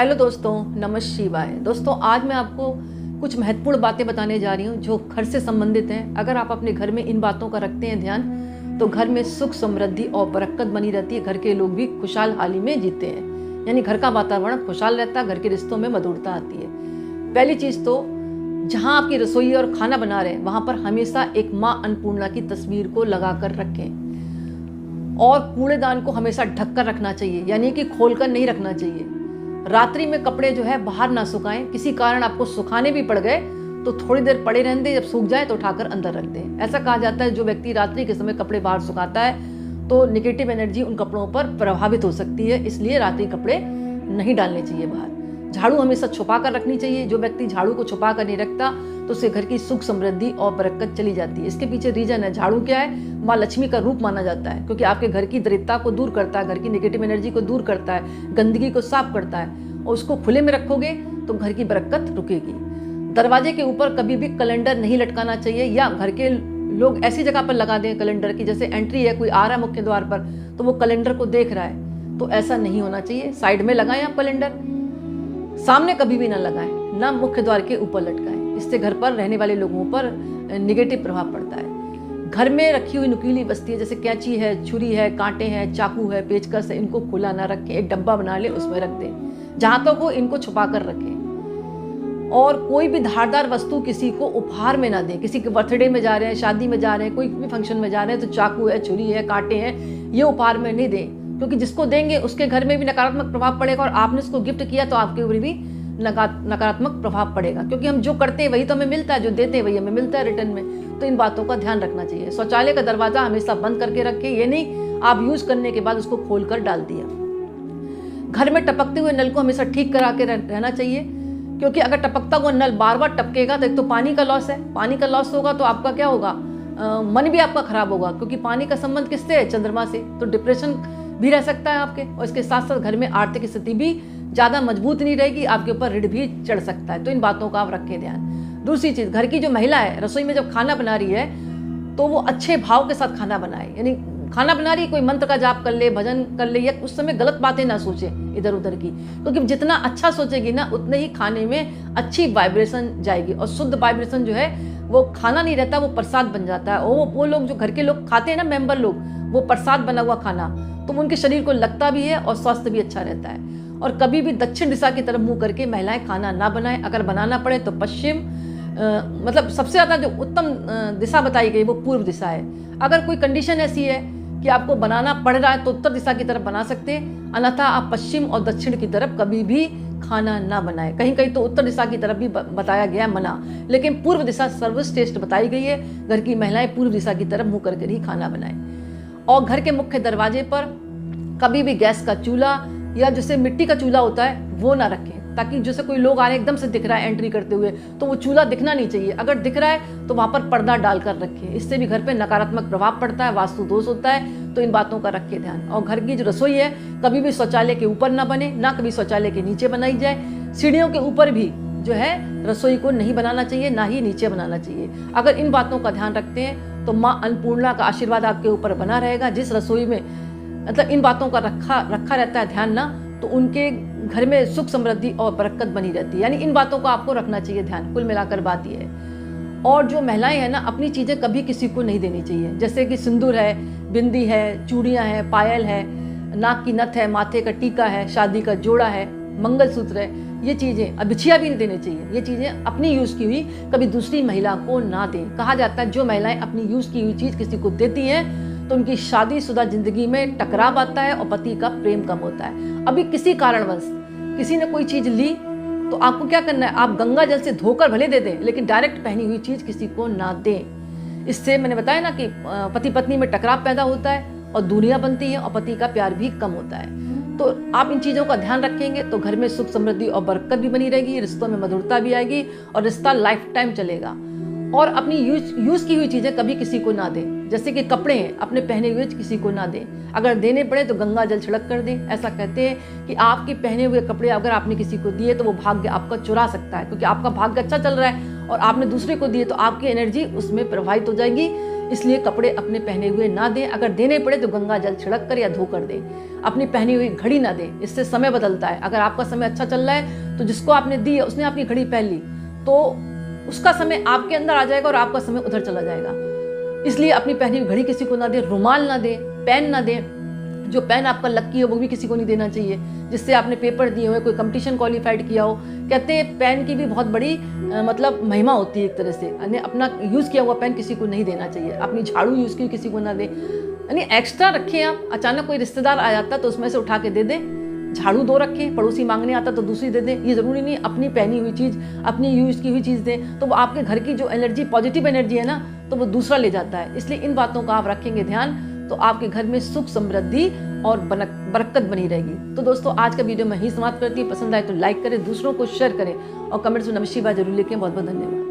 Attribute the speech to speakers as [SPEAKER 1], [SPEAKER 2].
[SPEAKER 1] Hello दोस्तों, नमः शिवाय। दोस्तों, आज मैं आपको कुछ महत्वपूर्ण बातें बताने जा रही हूँ जो घर से संबंधित हैं। अगर आप अपने घर में इन बातों का रखते हैं ध्यान, तो घर में सुख समृद्धि और बरकत बनी रहती है। घर के लोग भी खुशहाल हाली में जीते हैं, यानी घर का वातावरण खुशहाल रहता है, घर के रिश्तों में मधुरता आती है। पहली चीज़ तो, जहाँ आपकी रसोई और खाना बना रहे वहाँ पर हमेशा एक माँ अन्नपूर्णा की तस्वीर को लगा कर रखें। और कूड़ेदान को हमेशा ढक कर रखना चाहिए, यानी कि खोल कर नहीं रखना चाहिए। रात्रि में कपड़े जो है बाहर ना सुखाएं। किसी कारण आपको सुखाने भी पड़ गए तो थोड़ी देर पड़े रहने दें, जब सूख जाए तो उठाकर अंदर रख दें। ऐसा कहा जाता है जो व्यक्ति रात्रि के समय कपड़े बाहर सुखाता है तो नेगेटिव एनर्जी उन कपड़ों पर प्रभावित हो सकती है, इसलिए रात्रि कपड़े नहीं डालने चाहिए बाहर। झाड़ू हमेशा छुपा कर रखनी चाहिए। जो व्यक्ति झाड़ू को छुपा कर नहीं रखता तो उसके घर की सुख समृद्धि और बरकत चली जाती है। इसके पीछे रीजन है, झाड़ू क्या है, माँ लक्ष्मी का रूप माना जाता है, क्योंकि आपके घर की दरिद्रता को दूर करता है, घर की नेगेटिव एनर्जी को दूर करता है, गंदगी को साफ करता है। और उसको खुले में रखोगे तो घर की बरकत रुकेगी। दरवाजे के ऊपर कभी भी कैलेंडर नहीं लटकाना चाहिए, या घर के लोग ऐसी जगह पर लगा दें कैलेंडर की, जैसे एंट्री है, कोई आ रहा है मुख्य द्वार पर तो वो कैलेंडर को देख रहा है, तो ऐसा नहीं होना चाहिए। साइड में लगाएं आप कैलेंडर, सामने कभी भी ना लगाएं, ना मुख्य द्वार के ऊपर लटकाएं। इससे घर पर रहने वाले लोगों पर निगेटिव प्रभाव पड़ता है। घर में रखी हुई नुकीली वस्तुएं जैसे कैंची है, छुरी है, कांटे हैं, चाकू है, पेचकस है, इनको खुला ना रखें। एक डब्बा बना ले, उसमें रख दें, जहां तक हो इनको छुपा कर रखें। और कोई भी धारदार वस्तु किसी को उपहार में ना दें। किसी के बर्थडे में जा रहे हैं, शादी में जा रहे हैं, कोई भी फंक्शन में जा रहे हैं तो चाकू है, छुरी है, कांटे हैं, ये उपहार में नहीं दें, क्योंकि जिसको देंगे उसके घर में भी नकारात्मक प्रभाव पड़ेगा, और आपने उसको गिफ्ट किया तो आपके ऊपर भी नकारात्मक प्रभाव पड़ेगा। क्योंकि हम जो करते हैं वही तो हमें मिलता है, जो देते हैं वही हमें मिलता है रिटर्न में। तो इन बातों का ध्यान रखना चाहिए। शौचालय का दरवाजा हमेशा बंद करके रखें, ये नहीं आप यूज करने के बाद उसको खोल कर डाल दिया। घर में टपकते हुए नल को हमेशा ठीक करा के रहना चाहिए, क्योंकि अगर टपकता हुआ नल बार बार टपकेगा तो एक तो पानी का लॉस है, पानी का लॉस होगा तो आपका क्या होगा, मन भी आपका खराब होगा, क्योंकि पानी का संबंध किससे है, चंद्रमा से। तो डिप्रेशन भी रह सकता है आपके, और इसके साथ साथ घर में आर्थिक स्थिति भी ज़्यादा मजबूत नहीं रहेगी, आपके ऊपर ऋण भी चढ़ सकता है। तो इन बातों का आप रखें ध्यान। दूसरी चीज़, घर की जो महिला है रसोई में जब खाना बना रही है तो वो अच्छे भाव के साथ खाना बनाए, यानी खाना बना रही कोई मंत्र का जाप कर ले, भजन कर ले, या उस समय गलत बातें ना सोचे इधर उधर की, क्योंकि जितना अच्छा सोचेगी ना उतने ही खाने में अच्छी वाइब्रेशन जाएगी। और शुद्ध वाइब्रेशन जो है वो खाना नहीं रहता, वो प्रसाद बन जाता है। और वो लोग जो घर के लोग खाते हैं ना, मेंबर लोग, वो प्रसाद बना हुआ खाना तो उनके शरीर को लगता भी है और स्वास्थ्य भी अच्छा रहता है। और कभी भी दक्षिण दिशा की तरफ मुंह करके महिलाएं खाना ना बनाएं। अगर बनाना पड़े तो पश्चिम, मतलब सबसे ज़्यादा जो उत्तम दिशा बताई गई वो पूर्व दिशा है। अगर कोई कंडीशन ऐसी है कि आपको बनाना पड़ रहा है तो उत्तर दिशा की तरफ बना सकते हैं, अन्यथा आप पश्चिम और दक्षिण की तरफ कभी भी खाना ना बनाएं। कहीं कहीं तो उत्तर दिशा की तरफ भी बताया गया है मना, लेकिन पूर्व दिशा सर्वश्रेष्ठ बताई गई है। घर की महिलाएं पूर्व दिशा की तरफ मुंह करके ही खाना बनाएं। और घर के मुख्य दरवाजे पर कभी भी गैस का चूल्हा या जैसे मिट्टी का चूल्हा होता है वो ना रखें, ताकि जैसे कोई लोग आ रहे हैं एकदम से दिख रहा है एंट्री करते हुए तो वो चूल्हा दिखना नहीं चाहिए। अगर दिख रहा है तो वहाँ पर पर्दा डालकर रखें, इससे भी घर पे नकारात्मक प्रभाव पड़ता है, वास्तु दोष होता है। तो इन बातों का रखें ध्यान। और घर की जो रसोई है कभी भी शौचालय के ऊपर ना बने, ना कभी शौचालय के नीचे बनाई जाए। सीढ़ियों के ऊपर भी जो है रसोई को नहीं बनाना चाहिए, ना ही नीचे बनाना चाहिए। अगर इन बातों का ध्यान रखते हैं तो माँ अन्नपूर्णा का आशीर्वाद आपके ऊपर बना रहेगा। जिस रसोई में मतलब इन बातों का रखा रहता है ध्यान ना, तो उनके घर में सुख समृद्धि और बरकत बनी रहती है। यानी इन बातों को आपको रखना चाहिए ध्यान। कुल मिलाकर बात यह है। और जो महिलाएं हैं ना, अपनी चीज़ें कभी किसी को नहीं देनी चाहिए, जैसे कि सिंदूर है, बिंदी है, चूड़ियाँ हैं, पायल है, नाक की नथ है, माथे का टीका है, शादी का जोड़ा है, मंगलसूत्र है, ये चीज़ें, बिछिया भी नहीं देनी चाहिए। ये चीज़ें अपनी यूज़ की हुई कभी दूसरी महिला को ना दें। कहा जाता है जो महिलाएं अपनी यूज़ की हुई चीज़ किसी को देती हैं तो उनकी शादीशुदा जिंदगी में टकराव आता है और पति का प्रेम कम होता है। अभी किसी कारणवश किसी ने कोई चीज़ ली तो आपको क्या करना है, आप गंगा जल से धोकर भले दे दें, लेकिन डायरेक्ट पहनी हुई चीज़ किसी को ना दें। इससे मैंने बताया ना कि पति पत्नी में टकराव पैदा होता है और दूरियां बनती हैं और पति का प्यार भी कम होता है। तो आप इन चीज़ों का ध्यान रखेंगे तो घर में सुख समृद्धि और बरकत भी बनी रहेगी, रिश्तों में मधुरता भी आएगी और रिश्ता लाइफ टाइम चलेगा। और अपनी यूज़ की हुई चीज़ें कभी किसी को ना दें, जैसे कि कपड़े हैं अपने पहने हुए किसी को ना दें। अगर देने पड़े तो गंगा जल छिड़क कर दें। ऐसा कहते हैं कि आपके पहने हुए कपड़े अगर आपने किसी को दिए तो वो भाग्य आपका चुरा सकता है, क्योंकि आपका भाग्य अच्छा चल रहा है और आपने दूसरे को दिए तो आपकी एनर्जी उसमें प्रभावित हो जाएगी। इसलिए कपड़े अपने पहने हुए ना दें, अगर देने पड़े तो गंगा जल छिड़क कर या धो कर दें। अपनी पहनी हुई घड़ी ना दें, इससे समय बदलता है। अगर आपका समय अच्छा चल रहा है तो जिसको आपने दी है उसने आपकी घड़ी पहन ली तो उसका समय आपके अंदर आ जाएगा और आपका समय उधर चला जाएगा। इसलिए अपनी पहनी हुई घड़ी किसी को ना दें, रुमाल ना दें, पेन ना दें। जो पेन आपका लकी हो वो भी किसी को नहीं देना चाहिए, जिससे आपने पेपर दिए हुए, कोई कंपटीशन क्वालिफाइड किया हो। कहते हैं पेन की भी बहुत बड़ी मतलब महिमा होती है एक तरह से। यानी अपना यूज़ किया हुआ पेन किसी को नहीं देना चाहिए। अपनी झाड़ू यूज़ की किसी को ना दे, यानी एक्स्ट्रा रखें आप। अचानक कोई रिश्तेदार आ जाता तो उसमें से उठा के दे दें। झाड़ू 2 रखें, पड़ोसी मांगने आता तो दूसरी दे दें। ये ज़रूरी नहीं अपनी पहनी हुई चीज़, अपनी यूज़ की हुई चीज़ दें तो वो आपके घर की जो एनर्जी, पॉजिटिव एनर्जी है ना, तो वो दूसरा ले जाता है। इसलिए इन बातों का आप रखेंगे ध्यान तो आपके घर में सुख, समृद्धि और बरकत बनी रहेगी। तो दोस्तों आज का वीडियो मैं ही समाप्त करती हूँ। पसंद आए तो लाइक करें, दूसरों को शेयर करें और कमेंट्स में नमः शिवाय जरूर लिखें। बहुत बहुत धन्यवाद।